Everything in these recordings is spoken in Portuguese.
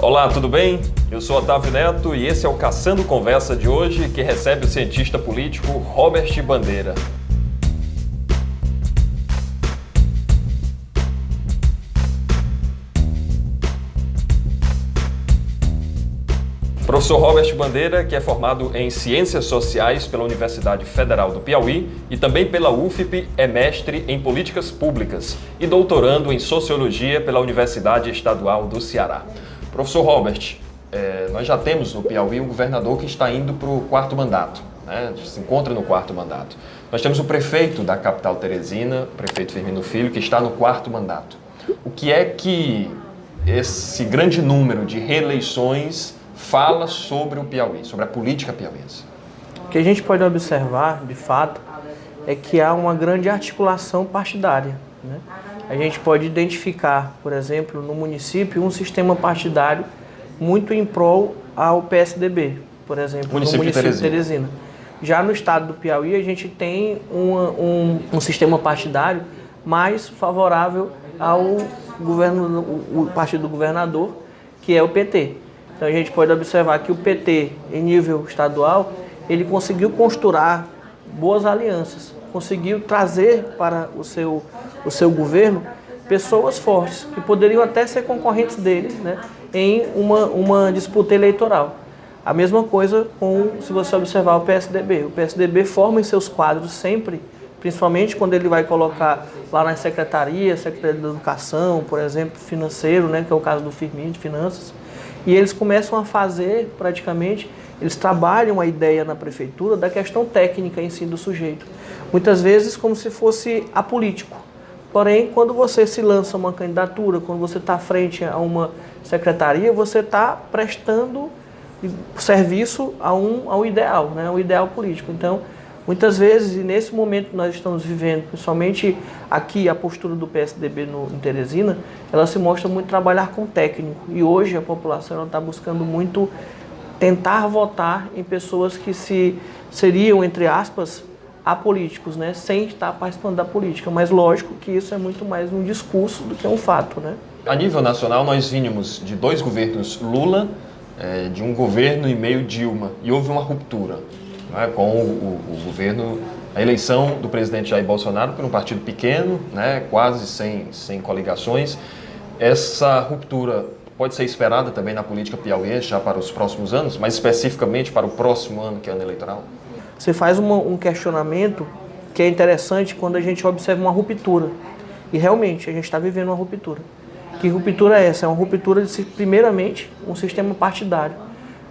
Olá, tudo bem? Eu sou Otávio Neto e esse é o Caçando Conversa de hoje, que recebe o cientista político Robert Bandeira. Professor Robert Bandeira, que é formado em Ciências Sociais pela Universidade Federal do Piauí e também pela UFP, é mestre em Políticas Públicas e doutorando em Sociologia pela Universidade Estadual do Ceará. Professor Robert, nós já temos no Piauí um governador que está indo para o quarto mandato, né? Se encontra no quarto mandato. Nós temos o prefeito da capital teresina, o prefeito Firmino Filho, que está no quarto mandato. O que é que esse grande número de reeleições fala sobre o Piauí, sobre a política piauiense? O que a gente pode observar, de fato, é que há uma grande articulação partidária, né? A gente pode identificar, por exemplo, no município, um sistema partidário muito em prol ao PSDB, por exemplo, no município de Teresina. Já no estado do Piauí, a gente tem um sistema partidário mais favorável ao governo, o partido do governador, que é o PT. Então a gente pode observar que o PT, em nível estadual, ele conseguiu costurar boas alianças, conseguiu trazer para o seu governo pessoas fortes, que poderiam até ser concorrentes dele, né, em uma disputa eleitoral. A mesma coisa se você observar o PSDB. O PSDB forma em seus quadros sempre, principalmente quando ele vai colocar lá na Secretaria da Educação, por exemplo, financeiro, né, que é o caso do Firmino, de Finanças, e eles começam a fazer, praticamente, eles trabalham a ideia na prefeitura da questão técnica em si do sujeito. Muitas vezes como se fosse apolítico. Porém, quando você se lança uma candidatura, quando você está frente a uma secretaria, você está prestando serviço ao ideal, né, ao ideal político. Então, muitas vezes, e nesse momento que nós estamos vivendo, principalmente aqui a postura do PSDB em Teresina, ela se mostra muito trabalhar com técnico. E hoje a população está buscando muito tentar votar em pessoas que seriam, entre aspas, apolíticos, né, sem estar participando da política. Mas lógico que isso é muito mais um discurso do que um fato, né? A nível nacional, nós vínhamos de 2 governos Lula, de um governo e meio Dilma, e houve uma ruptura, né, com o governo, a eleição do presidente Jair Bolsonaro por um partido pequeno, né, quase sem coligações. Essa ruptura pode ser esperada também na política piauiense já para os próximos anos, mas especificamente para o próximo ano, que é o ano eleitoral? Você faz um questionamento que é interessante quando a gente observa uma ruptura. E realmente, a gente está vivendo uma ruptura. Que ruptura é essa? É uma ruptura de, primeiramente, um sistema partidário.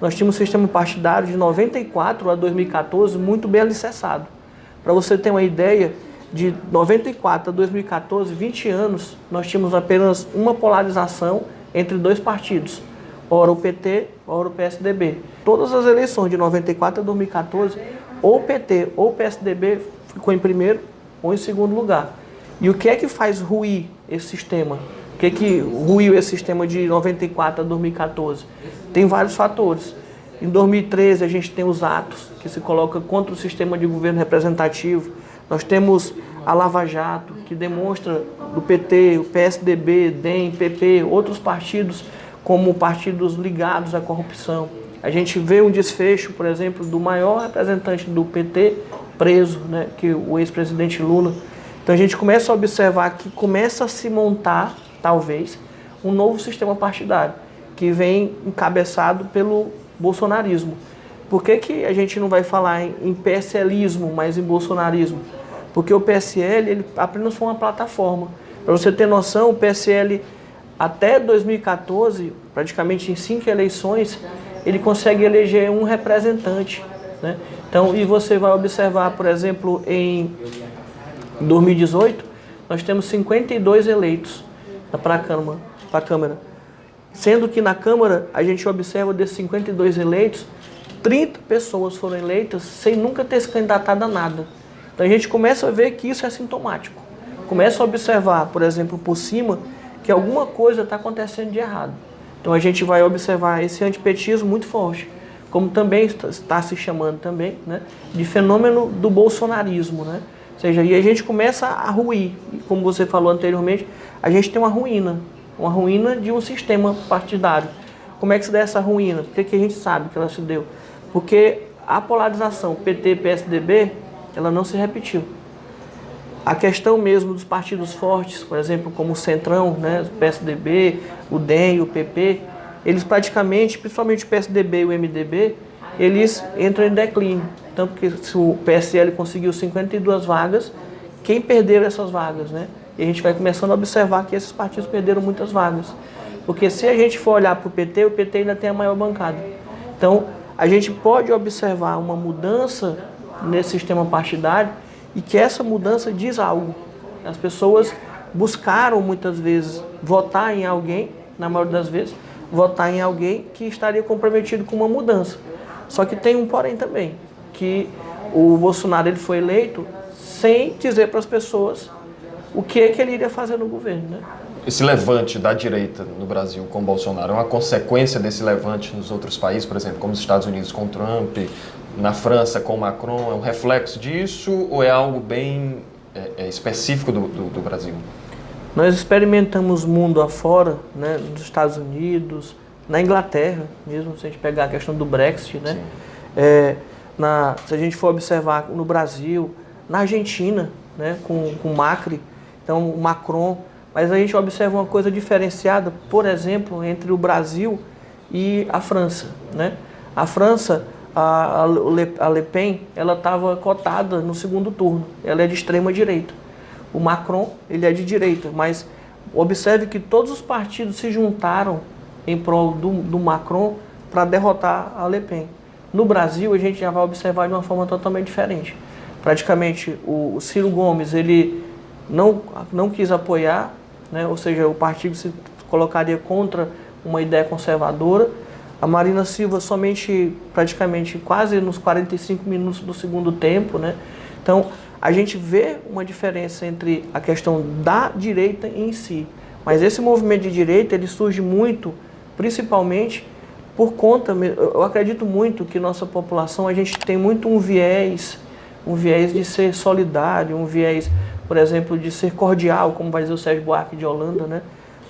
Nós tínhamos um sistema partidário de 94 a 2014 muito bem alicerçado. Para você ter uma ideia, de 94 a 2014, 20 anos, nós tínhamos apenas uma polarização entre 2 partidos, ora o PT, ora o PSDB. Todas as eleições de 94 a 2014, ou o PT ou o PSDB ficou em primeiro ou em segundo lugar. E o que é que faz ruir esse sistema? O que é que ruiu esse sistema de 94 a 2014? Tem vários fatores. Em 2013 a gente tem os atos que se colocam contra o sistema de governo representativo. Nós temos a Lava Jato, que demonstra do PT, o PSDB, DEM, PP, outros partidos como partidos ligados à corrupção. A gente vê um desfecho, por exemplo, do maior representante do PT preso, né, que é o ex-presidente Lula. Então a gente começa a observar que começa a se montar, talvez, um novo sistema partidário, que vem encabeçado pelo bolsonarismo. Por que a gente não vai falar em PSLismo, mas em bolsonarismo? Porque o PSL ele apenas foi uma plataforma. Para você ter noção, o PSL até 2014, praticamente em 5 eleições, ele consegue eleger um representante, né? Então, e você vai observar, por exemplo, em 2018, nós temos 52 eleitos para a Câmara. Sendo que na Câmara, a gente observa desses 52 eleitos, 30 pessoas foram eleitas sem nunca ter se candidatado a nada. Então a gente começa a ver que isso é sintomático. Começa a observar, por exemplo, por cima, que alguma coisa está acontecendo de errado. Então a gente vai observar esse antipetismo muito forte, como também está se chamando também, né, de fenômeno do bolsonarismo, né? Ou seja, e a gente começa a ruir, como você falou anteriormente, a gente tem uma ruína de um sistema partidário. como é que se deu essa ruína? Por que a gente sabe que ela se deu? Porque a polarização PT-PSDB, ela não se repetiu. A questão mesmo dos partidos fortes, por exemplo, como o Centrão, né, o PSDB, o DEM e o PP, eles praticamente, principalmente o PSDB e o MDB, eles entram em declínio. Tanto que se o PSL conseguiu 52 vagas, quem perderam essas vagas, né? E a gente vai começando a observar que esses partidos perderam muitas vagas. Porque se a gente for olhar para o PT ainda tem a maior bancada. Então, a gente pode observar uma mudança nesse sistema partidário e que essa mudança diz algo. As pessoas buscaram muitas vezes votar em alguém, na maioria das vezes, votar em alguém que estaria comprometido com uma mudança. Só que tem um porém também, que o Bolsonaro ele foi eleito sem dizer para as pessoas o que ele iria fazer no governo, né? Esse levante da direita no Brasil com Bolsonaro é uma consequência desse levante nos outros países, por exemplo, como os Estados Unidos com Trump, na França com Macron, é um reflexo disso ou é algo bem específico do Brasil? Nós experimentamos mundo afora, né, nos Estados Unidos, na Inglaterra mesmo, se a gente pegar a questão do Brexit, né? Se a gente for observar no Brasil, na Argentina, né, com Macri, então o Macron, mas a gente observa uma coisa diferenciada, por exemplo, entre o Brasil e a França, né? A França, a Le Pen, ela estava cotada no segundo turno, ela é de extrema direita. O Macron, ele é de direita, mas observe que todos os partidos se juntaram em prol do Macron para derrotar a Le Pen. No Brasil, a gente já vai observar de uma forma totalmente diferente. Praticamente, o Ciro Gomes, ele não quis apoiar, né? Ou seja, o partido se colocaria contra uma ideia conservadora. A Marina Silva somente, praticamente, quase nos 45 minutos do segundo tempo, né? Então, a gente vê uma diferença entre a questão da direita em si. Mas esse movimento de direita, ele surge muito, principalmente, por conta, eu acredito muito que nossa população, a gente tem muito um viés de ser solidário, um viés, por exemplo, de ser cordial, como vai dizer o Sérgio Buarque de Holanda, né?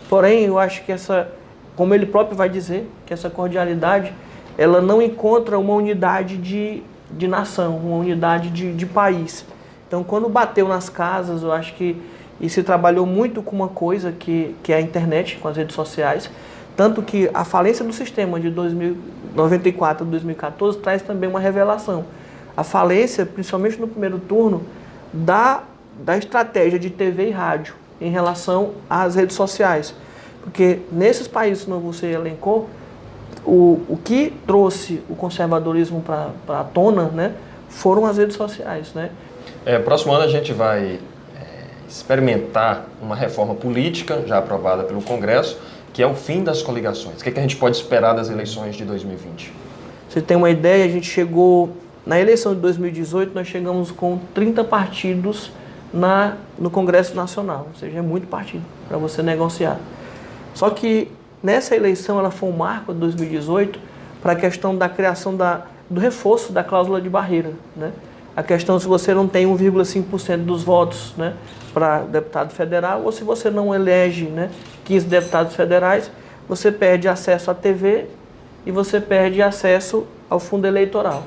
Porém, eu acho que como ele próprio vai dizer, que essa cordialidade, ela não encontra uma unidade de nação, uma unidade de país. Então, quando bateu nas casas, eu acho que e se trabalhou muito com uma coisa que é a internet, com as redes sociais, tanto que a falência do sistema de 1994 a 2014 traz também uma revelação. A falência, principalmente no primeiro turno, da estratégia de TV e rádio em relação às redes sociais. Porque nesses países que você elencou, o que trouxe o conservadorismo para a tona, né, foram as redes sociais, né? Próximo ano a gente vai experimentar uma reforma política já aprovada pelo Congresso, que é o fim das coligações. O que a gente pode esperar das eleições de 2020? Você tem uma ideia, a gente chegou, na eleição de 2018, nós chegamos com 30 partidos no Congresso Nacional, ou seja, é muito partido para você negociar. Só que nessa eleição ela foi um marco de 2018 para a questão da criação do reforço da cláusula de barreira, né? A questão se você não tem 1,5% dos votos, né, para deputado federal, ou se você não elege, né, 15 deputados federais, você perde acesso à TV e você perde acesso ao fundo eleitoral.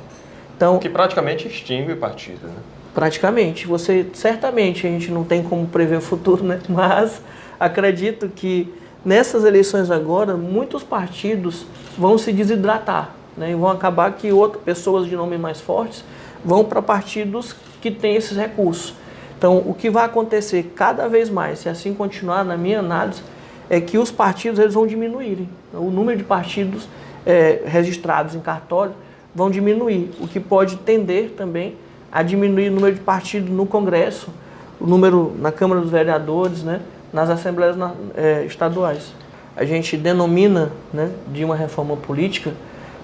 Então, que praticamente extingue o partido, né? Praticamente. Certamente, a gente não tem como prever o futuro, né? Mas acredito que nessas eleições agora, muitos partidos vão se desidratar, né? E vão acabar que pessoas de nomes mais fortes vão para partidos que têm esses recursos. Então, o que vai acontecer cada vez mais, se assim continuar, na minha análise, é que os partidos eles vão diminuírem. O número de partidos registrados em cartório vão diminuir, o que pode tender também a diminuir o número de partidos no Congresso, o número na Câmara dos Vereadores, né, nas Assembleias estaduais. A gente denomina, né, de uma reforma política,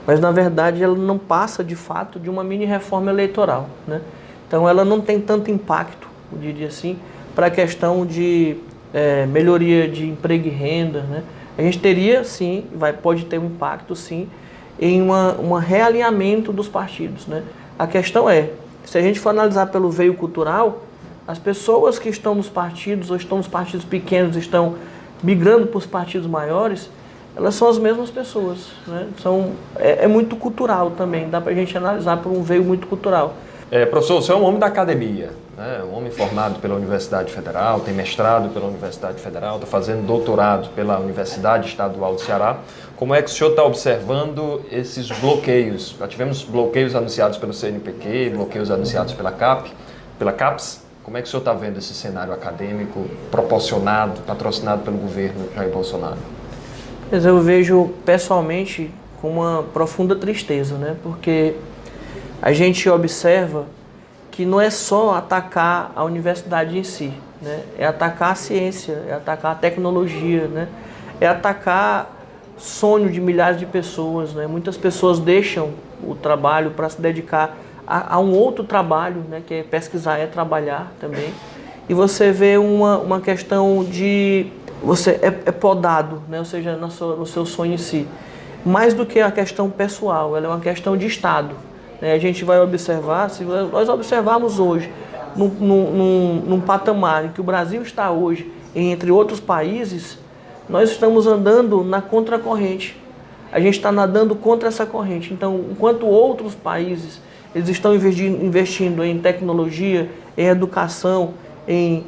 mas na verdade ela não passa de fato de uma mini reforma eleitoral, né? Então ela não tem tanto impacto, eu diria assim, para a questão de melhoria de emprego e renda, né? A gente teria sim, pode ter um impacto sim, em um realinhamento dos partidos, né? A questão se a gente for analisar pelo veio cultural, as pessoas que estão nos partidos, ou estão nos partidos pequenos, estão migrando para os partidos maiores, elas são as mesmas pessoas, né? É muito cultural também, dá para a gente analisar por um veio muito cultural. Professor, o senhor é um homem da academia, né? Um homem formado pela Universidade Federal, tem mestrado pela Universidade Federal, está fazendo doutorado pela Universidade Estadual do Ceará. Como é que o senhor está observando esses bloqueios? Já tivemos bloqueios anunciados pelo CNPq, bloqueios anunciados pela CAPES. Como é que o senhor está vendo esse cenário acadêmico proporcionado, patrocinado pelo governo Jair Bolsonaro? Mas eu vejo pessoalmente com uma profunda tristeza, né? Porque a gente observa que não é só atacar a universidade em si, né? É atacar a ciência, é atacar a tecnologia, né? É atacar sonho de milhares de pessoas, né? Muitas pessoas deixam o trabalho para se dedicar a um outro trabalho, né? Que é pesquisar, é trabalhar também. E você vê uma questão de... Você é podado, né? Ou seja, no seu sonho em si. Mais do que a questão pessoal, ela é uma questão de Estado. A gente vai observar, se nós observarmos hoje, num patamar em que o Brasil está hoje, entre outros países, nós estamos andando na contracorrente. A gente está nadando contra essa corrente. Então, enquanto outros países eles estão investindo em tecnologia, em educação, em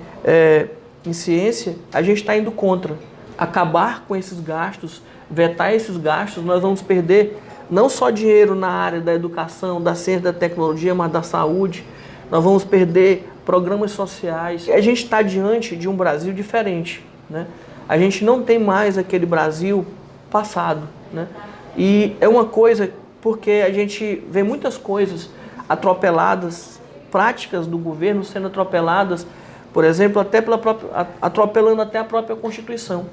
ciência, a gente está indo contra. Acabar com esses gastos, vetar esses gastos, nós vamos perder não só dinheiro na área da educação, da ciência, da tecnologia, mas da saúde. Nós vamos perder programas sociais. A gente está diante de um Brasil diferente, né? A gente não tem mais aquele Brasil passado, né? E é uma coisa porque a gente vê muitas coisas atropeladas, práticas do governo sendo atropeladas, por exemplo, atropelando até a própria Constituição.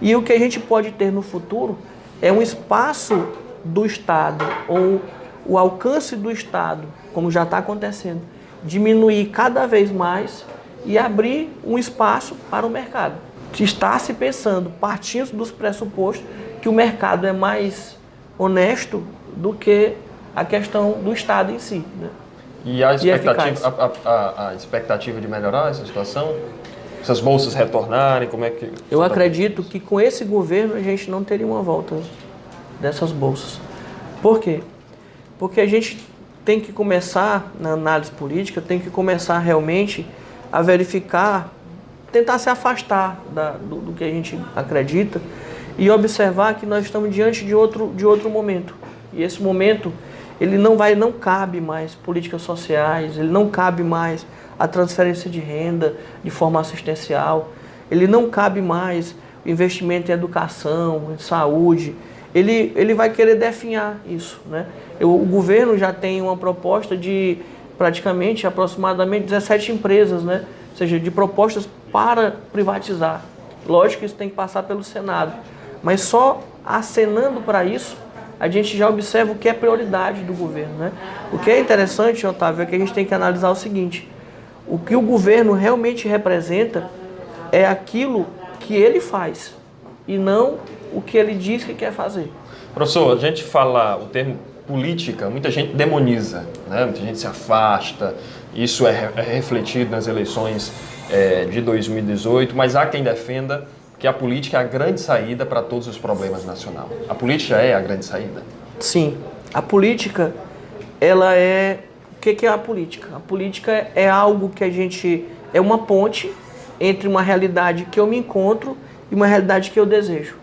E o que a gente pode ter no futuro é um espaço do Estado, ou o alcance do Estado, como já está acontecendo, diminuir cada vez mais e abrir um espaço para o mercado. Está se pensando, partindo dos pressupostos, que o mercado é mais honesto do que a questão do Estado em si, né? E a expectativa de melhorar essa situação? Essas bolsas retornarem, como é que... Eu acredito que com esse governo a gente não teria uma volta dessas bolsas. Por quê? Porque a gente tem que começar, na análise política, tem que começar realmente a verificar, tentar se afastar do que a gente acredita e observar que nós estamos diante de outro momento. E esse momento, ele não cabe mais políticas sociais, ele não cabe mais a transferência de renda de forma assistencial, ele não cabe mais o investimento em educação, em saúde. Ele vai querer definhar isso, né? O governo já tem uma proposta de praticamente, aproximadamente 17 empresas, né? Ou seja, de propostas para privatizar. Lógico que isso tem que passar pelo Senado, mas só acenando para isso, a gente já observa o que é prioridade do governo, né? O que é interessante, Otávio, é que a gente tem que analisar o seguinte: o que o governo realmente representa é aquilo que ele faz e não o que ele diz que quer fazer. Professor, a gente fala o termo política, muita gente demoniza, né? Muita gente se afasta, isso é refletido nas eleições de 2018, mas há quem defenda que a política é a grande saída para todos os problemas nacionais. A política é a grande saída? Sim. A política, ela é... O que é a política? A política é algo que a gente... É uma ponte entre uma realidade que eu me encontro e uma realidade que eu desejo.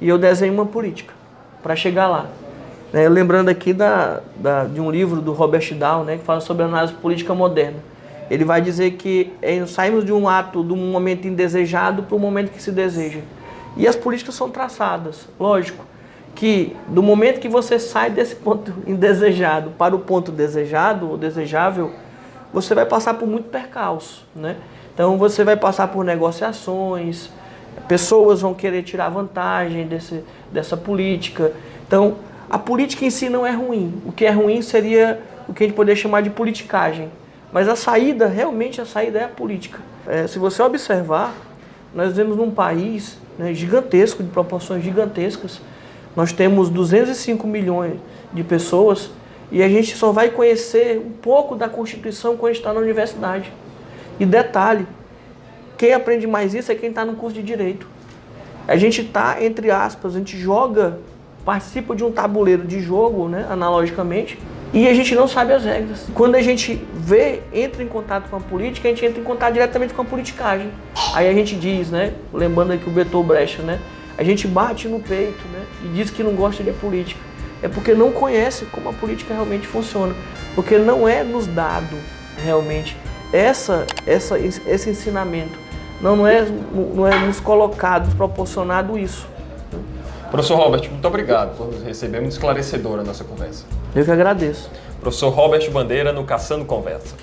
E eu desenho uma política para chegar lá. Lembrando aqui de um livro do Robert Dahl, né, que fala sobre a análise política moderna. Ele vai dizer que saímos de um momento indesejado para um momento que se deseja. E as políticas são traçadas. Lógico que do momento que você sai desse ponto indesejado para o ponto desejado ou desejável, você vai passar por muito percalço, né? Então você vai passar por negociações, pessoas vão querer tirar vantagem dessa política. Então a política em si não é ruim. O que é ruim seria o que a gente poderia chamar de politicagem. Mas realmente a saída é a política. Se você observar, nós vivemos num país, né, gigantesco, de proporções gigantescas. Nós temos 205 milhões de pessoas e a gente só vai conhecer um pouco da Constituição quando a gente está na universidade. E detalhe, quem aprende mais isso é quem está no curso de Direito. A gente está, entre aspas, a gente joga, participa de um tabuleiro de jogo, né, analogicamente, e a gente não sabe as regras. Quando a gente entra em contato com a política, a gente entra em contato diretamente com a politicagem. Aí a gente diz, né, lembrando aqui o Bertolt Brecht, né, a gente bate no peito, né, e diz que não gosta de política. É porque não conhece como a política realmente funciona. Porque não é nos dado realmente esse ensinamento. Não é nos colocado, nos proporcionado isso. Professor Robert, muito obrigado por receber muito esclarecedora a nossa conversa. Eu que agradeço. Professor Robert Bandeira no Caçando Conversa.